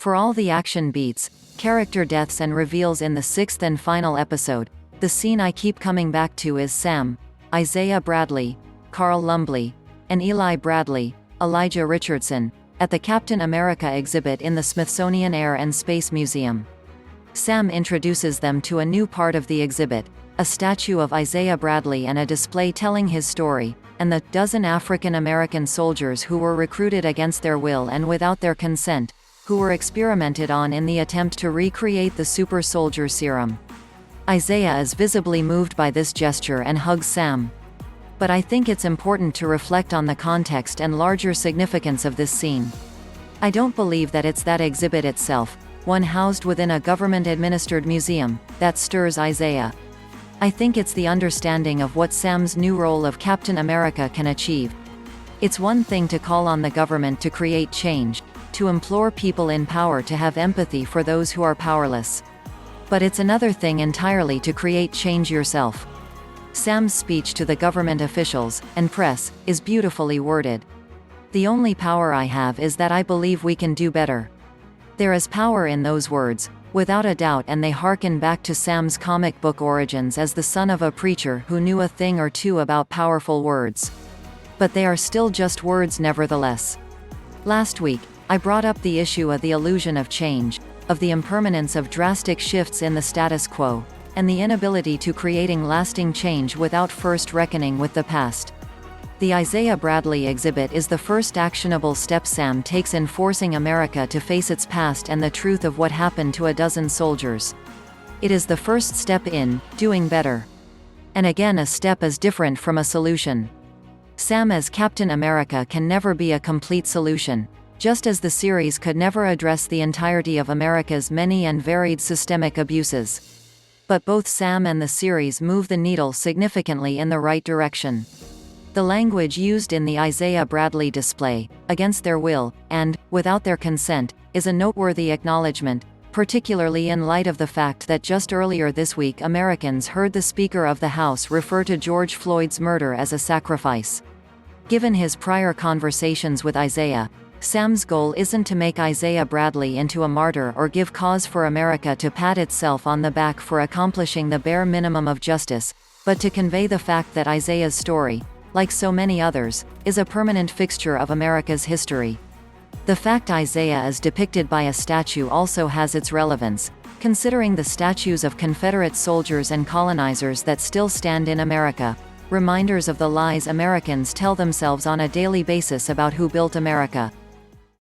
For all the action beats, character deaths and reveals in the sixth and final episode, the scene I keep coming back to is Sam, Isaiah Bradley, Carl Lumbly, and Eli Bradley, Elijah Richardson, at the Captain America exhibit in the Smithsonian Air and Space Museum. Sam introduces them to a new part of the exhibit, a statue of Isaiah Bradley and a display telling his story, and the dozen African American soldiers who were recruited against their will and without their consent, who were experimented on in the attempt to recreate the super soldier serum. Isaiah is visibly moved by this gesture and hugs Sam. But I think it's important to reflect on the context and larger significance of this scene. I don't believe that it's that exhibit itself, one housed within a government-administered museum, that stirs Isaiah. I think it's the understanding of what Sam's new role of Captain America can achieve. It's one thing to call on the government to create change, to implore people in power to have empathy for those who are powerless. But it's another thing entirely to create change yourself. Sam's speech to the government officials and press is beautifully worded. The only power I have is that I believe we can do better. There is power in those words, without a doubt, and they harken back to Sam's comic book origins as the son of a preacher who knew a thing or two about powerful words. But they are still just words nevertheless. Last week, I brought up the issue of the illusion of change, of the impermanence of drastic shifts in the status quo, and the inability to creating lasting change without first reckoning with the past. The Isaiah Bradley exhibit is the first actionable step Sam takes in forcing America to face its past and the truth of what happened to a dozen soldiers. It is the first step in doing better. And again, a step is different from a solution. Sam as Captain America can never be a complete solution, just as the series could never address the entirety of America's many and varied systemic abuses. But both Sam and the series move the needle significantly in the right direction. The language used in the Isaiah Bradley display, against their will, and, without their consent, is a noteworthy acknowledgment, particularly in light of the fact that just earlier this week Americans heard the Speaker of the House refer to George Floyd's murder as a sacrifice. Given his prior conversations with Isaiah, Sam's goal isn't to make Isaiah Bradley into a martyr or give cause for America to pat itself on the back for accomplishing the bare minimum of justice, but to convey the fact that Isaiah's story, like so many others, is a permanent fixture of America's history. The fact Isaiah is depicted by a statue also has its relevance, considering the statues of Confederate soldiers and colonizers that still stand in America, reminders of the lies Americans tell themselves on a daily basis about who built America.